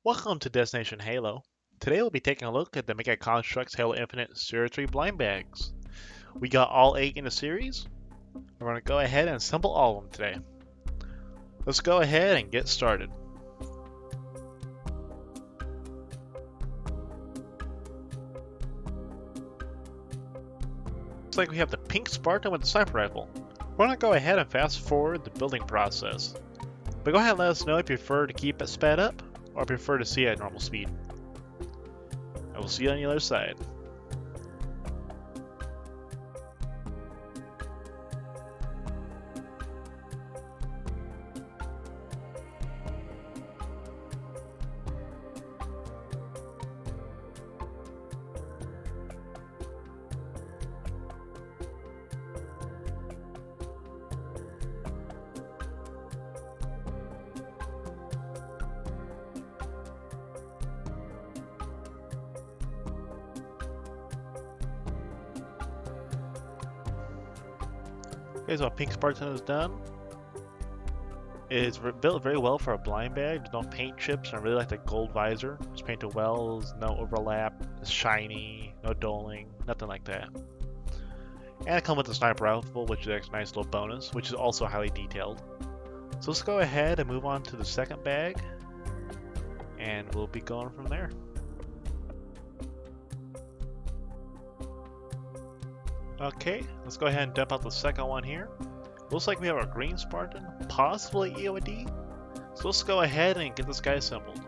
Welcome to Destination Halo. Today we'll be taking a look at the Mega Construx Halo Infinite Series 3 blind bags. We got all 8 in the series. We're going to go ahead and assemble all of them today. Let's go ahead and get started. Looks like we have the pink Spartan with the sniper rifle. We're going to go ahead and fast forward the building process. But go ahead and let us know if you prefer to keep it sped up or prefer to see it at normal speed. I will see you on the other side. Okay, so our pink Spartan is done. It is built very well for a blind bag. There's no paint chips, and I really like the gold visor. It's painted well, there's no overlap, it's shiny, no dulling, nothing like that. And it comes with the sniper rifle, which is a nice little bonus, which is also highly detailed. So let's go ahead and move on to the second bag, and we'll be going from there. Okay, let's go ahead and dump out the second one here. Looks like we have a green Spartan, possibly EOD. So let's go ahead and get this guy assembled.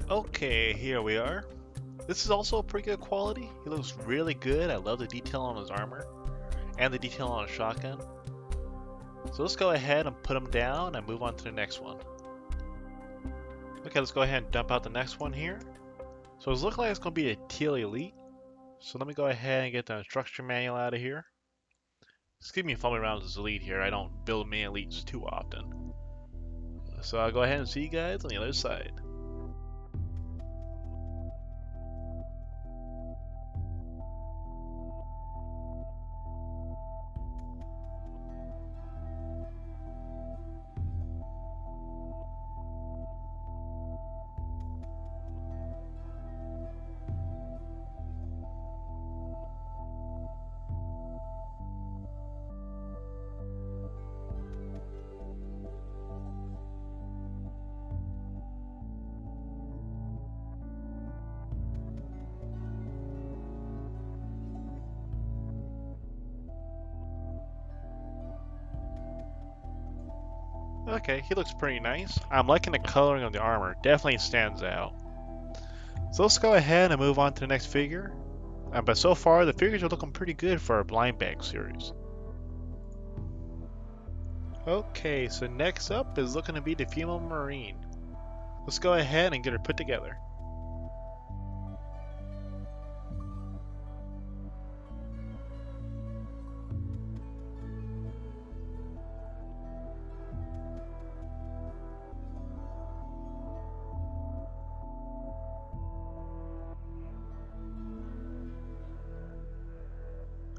Okay, here we are. This is also pretty good quality. He looks really good. I love the detail on his armor and the detail on his shotgun. So let's go ahead and put him down and move on to the next one. Okay, let's go ahead and dump out the next one here. So it's looking like it's going to be a Teal Elite. So let me go ahead and get the instruction manual out of here. Excuse me fumbling around with this Elite here. I don't build mini Elites too often. So I'll go ahead and see you guys on the other side. Okay, he looks pretty nice. I'm liking the coloring of the armor. Definitely stands out. So let's go ahead and move on to the next figure. But so far, the figures are looking pretty good for our blind bag series. Okay, so next up is looking to be the female Marine. Let's go ahead and get her put together.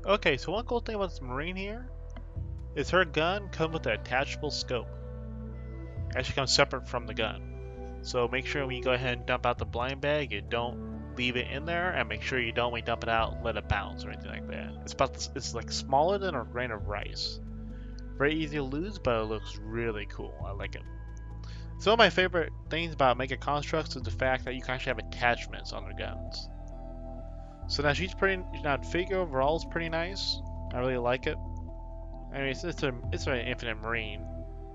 Okay, so one cool thing about this Marine here is her gun comes with an attachable scope. It actually comes separate from the gun. So make sure when you go ahead and dump out the blind bag, you don't leave it in there, and make sure you don't, when you dump it out, let it bounce or anything like that. It's like smaller than a grain of rice. Very easy to lose, but it looks really cool. I like it. Some of my favorite things about Mega Construx is the fact that you can actually have attachments on their guns. So now the figure overall is pretty nice. I really like it. I mean, it's an Infinite Marine.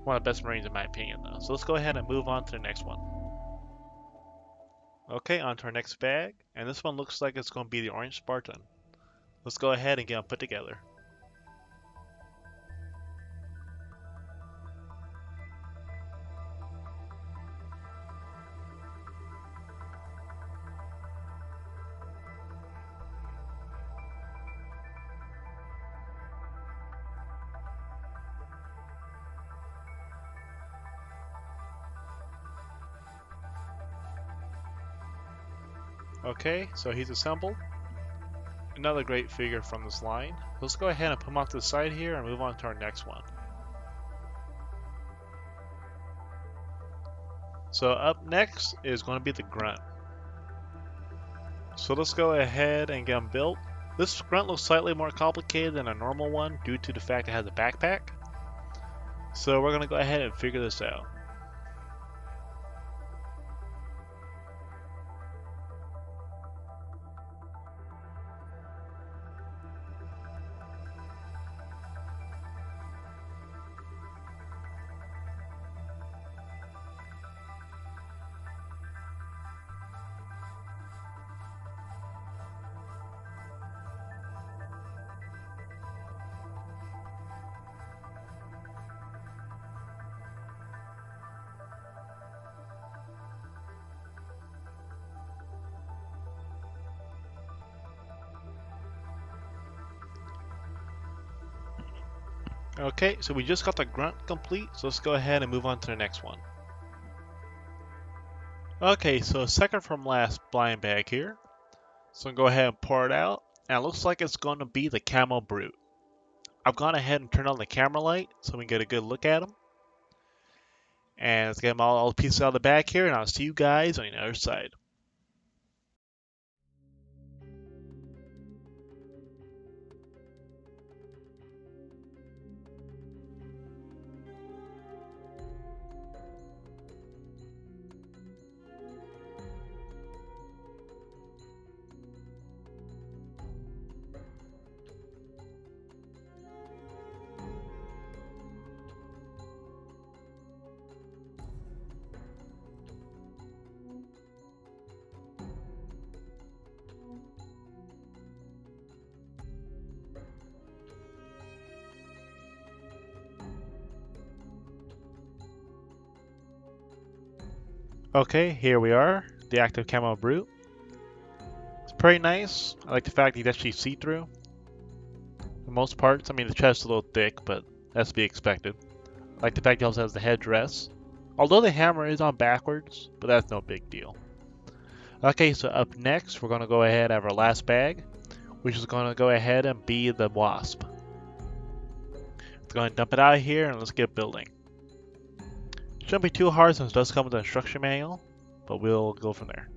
One of the best Marines in my opinion though. So let's go ahead and move on to the next one. Okay, on to our next bag. And this one looks like it's going to be the Orange Spartan. Let's go ahead and get them put together. Okay, so he's assembled. Another great figure from this line. Let's go ahead and put him off to the side here and move on to our next one. So up next is going to be the grunt. So let's go ahead and get him built. This grunt looks slightly more complicated than a normal one due to the fact it has a backpack. So we're going to go ahead and figure this out. Okay, so we just got the grunt complete, so let's go ahead and move on to the next one. Okay, so second from last blind bag here. So I'm going to go ahead and pour it out, and it looks like it's going to be the Camo Brute. I've gone ahead and turned on the camera light so we can get a good look at him. And let's get them all the pieces out of the bag here, and I'll see you guys on the other side. Okay, here we are, the active Camo Brute. It's pretty nice. I like the fact he's actually see-through. For most parts, I mean the chest's a little thick, but that's to be expected. I like the fact he also has the headdress. Although the hammer is on backwards, but that's no big deal. Okay, so up next, we're going to go ahead and have our last bag, which is going to go ahead and be the Wasp. Let's go ahead and dump it out of here, and let's get building. Shouldn't be too hard since it does come with an instruction manual, but we'll go from there.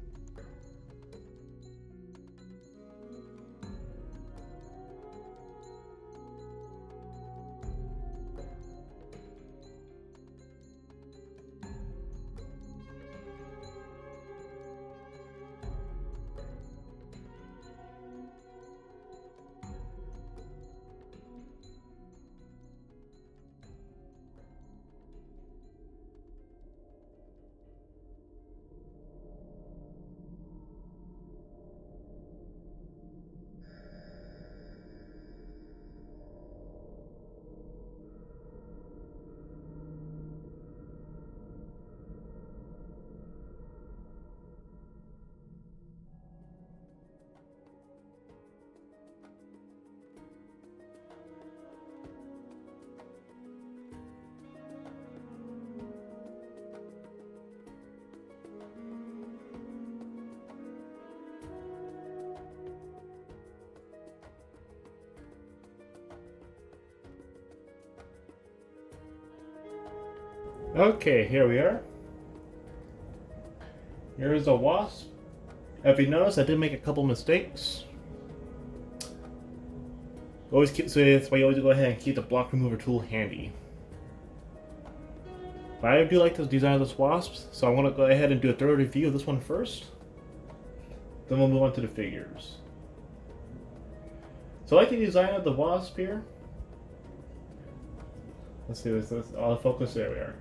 Okay, here we are. Here's a Wasp. If you notice, I did make a couple mistakes. Always keep, so that's why you always go ahead and keep the block remover tool handy. But I do like the design of this Wasp, so I want to go ahead and do a thorough review of this one first. Then we'll move on to the figures. So I like the design of the Wasp here. Let's see, let's all the focus, there we are.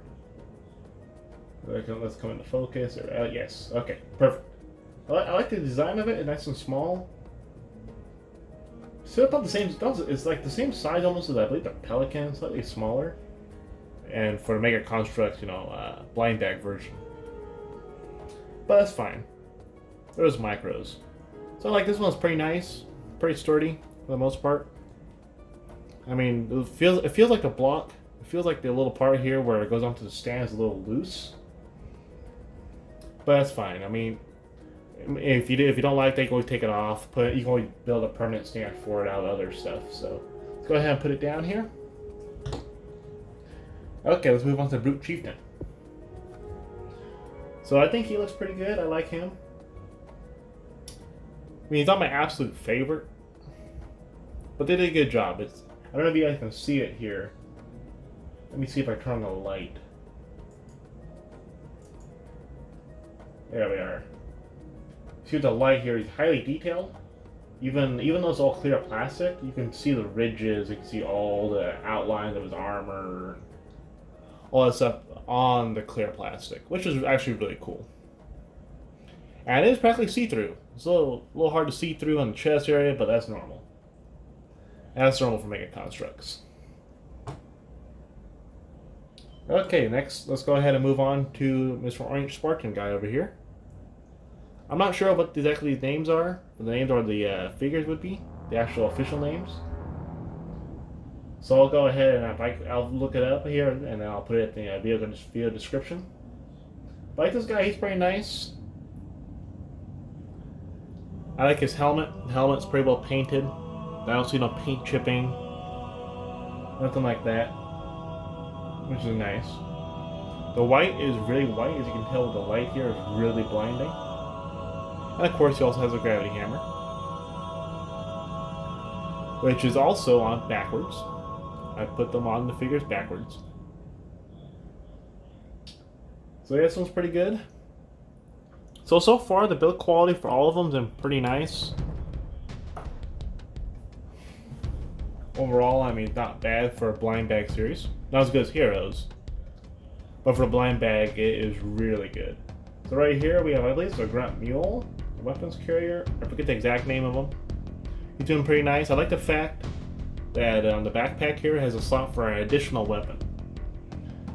Let's come into focus. Yes, okay, perfect. I like the design of it. It's nice and small. Still about the same. It's like the same size almost as I believe the Pelican, slightly smaller. And for Mega Construx, blind bag version. But that's fine. There's micros. So like this one's pretty nice, pretty sturdy for the most part. I mean, it feels like a block. It feels like the little part here where it goes onto the stand is a little loose. But that's fine. I mean, If you don't like that, you can always take it off. You can always build a permanent stand for it out of other stuff. So let's go ahead and put it down here. Okay, let's move on to Brute Chieftain. So I think he looks pretty good. I like him. I mean, he's not my absolute favorite, but they did a good job. I don't know if you guys can see it here. Let me see if I turn on the light. There we are. See the light here is highly detailed. Even though it's all clear plastic, you can see the ridges, you can see all the outlines of his armor, all that stuff on the clear plastic, which is actually really cool. And it is practically see-through. It's a little hard to see through on the chest area, but that's normal. And that's normal for Mega Construx. Okay, next, let's go ahead and move on to Mr. Orange Spartan guy over here. I'm not sure what exactly these names are. The names or the figures would be. The actual official names. So I'll go ahead and I'll look it up here, and then I'll put it in the video description. But I like this guy, he's pretty nice. I like his helmet. The helmet's pretty well painted. I don't see no paint chipping. Nothing like that. Which is nice. The white is really white, as you can tell with the light here is really blinding. And of course he also has a gravity hammer. Which is also on backwards. I put them on the figures backwards. So yeah, this one's pretty good. So far the build quality for all of them has been pretty nice. Overall, I mean, not bad for a blind bag series. Not as good as Heroes. But for a blind bag, it is really good. So right here we have, I believe it's a Grunt Mule, a weapons carrier. I forget the exact name of him. He's doing pretty nice. I like the fact that the backpack here has a slot for an additional weapon.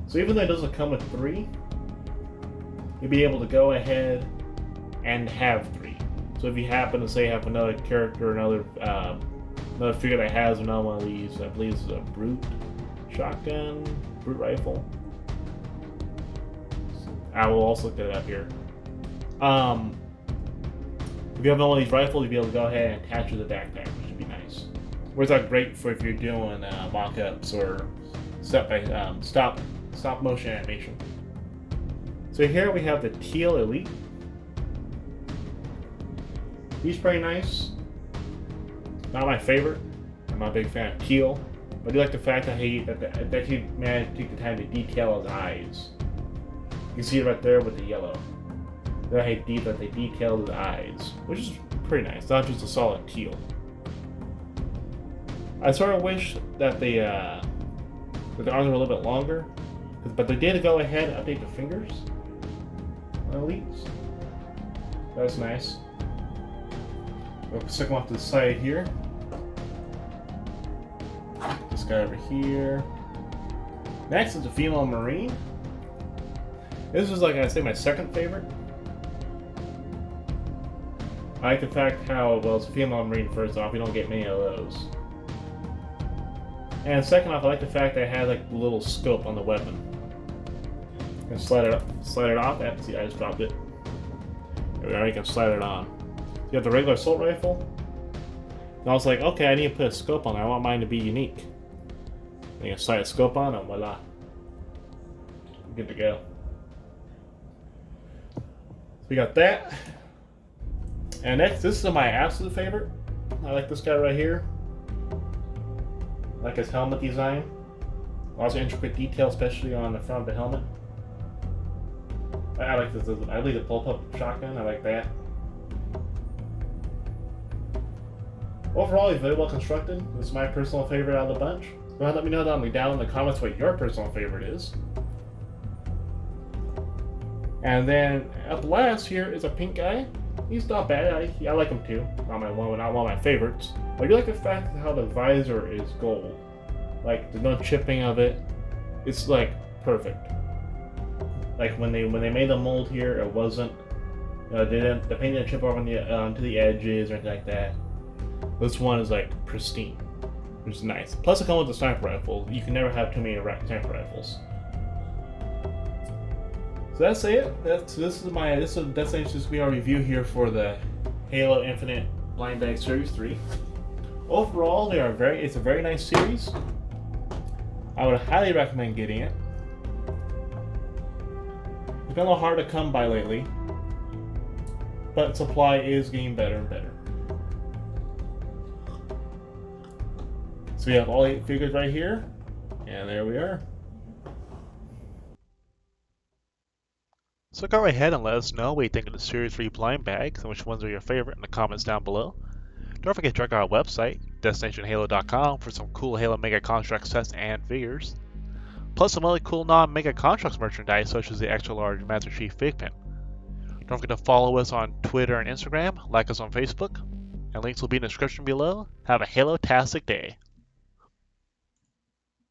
So even though it doesn't come with 3, you'll be able to go ahead and have 3. So if you happen to say have another character, another figure that has another one of these, I believe it's a Brute shotgun, Brute rifle. I will also look that up here. If you have one of these rifles, you'll be able to go ahead and attach it to the backpack, which would be nice. Where's that great for if you're doing mock-ups or stop motion animation. So here we have the Teal Elite. He's pretty nice. Not my favorite. I'm not a big fan of teal, but I do like the fact that he managed to take the time to detail his eyes. You can see it right there with the yellow. That they detailed his eyes, which is pretty nice. Not just a solid teal. I sort of wish that the arms were a little bit longer, but they did go ahead and update the fingers on Elites. That's nice. We'll stick them off to the side here. This guy over here. Next is the female Marine. This is, like I say, my second favorite. I like the fact how, well, it's a female Marine first off, you don't get many of those. And second off, I like the fact that it has like a little scope on the weapon. And slide it off. See, I just dropped it. There we are, you can slide it on. You have the regular assault rifle. And I was like, okay, I need to put a scope on there. I want mine to be unique. And you can slide a scope on and voila. Good to go. So we got that. And next, this is my absolute favorite. I like this guy right here. I like his helmet design. Lots of intricate detail, especially on the front of the helmet. I like this. I believe the bullpup shotgun. I like that. Overall, he's very well constructed. This is my personal favorite out of the bunch. Go ahead and let me know down in the comments what your personal favorite is. And then up last here is a pink guy. He's not bad. I like him too. Not one of my favorites. But I do like the fact how the visor is gold. Like there's no chipping of it. It's like perfect. Like when they made the mold here, it wasn't. The paint didn't chip over onto the edges or anything like that. This one is like pristine, which is nice. Plus, it comes with the sniper rifle. You can never have too many sniper rifles. So that's it. This is Destination. This will be our review here for the Halo Infinite Blind Bag Series 3. Overall, it's a very nice series. I would highly recommend getting it. It's been a little hard to come by lately, but supply is getting better and better. So we have all 8 figures right here, and there we are. So go right ahead and let us know what you think of the Series 3 blind bags and which ones are your favorite in the comments down below. Don't forget to check out our website, DestinationHalo.com, for some cool Halo Mega Construx sets and figures. Plus some other cool non-Mega Construx merchandise such as the extra large Master Chief Figment. Don't forget to follow us on Twitter and Instagram, like us on Facebook, and links will be in the description below. Have a Halo-tastic day.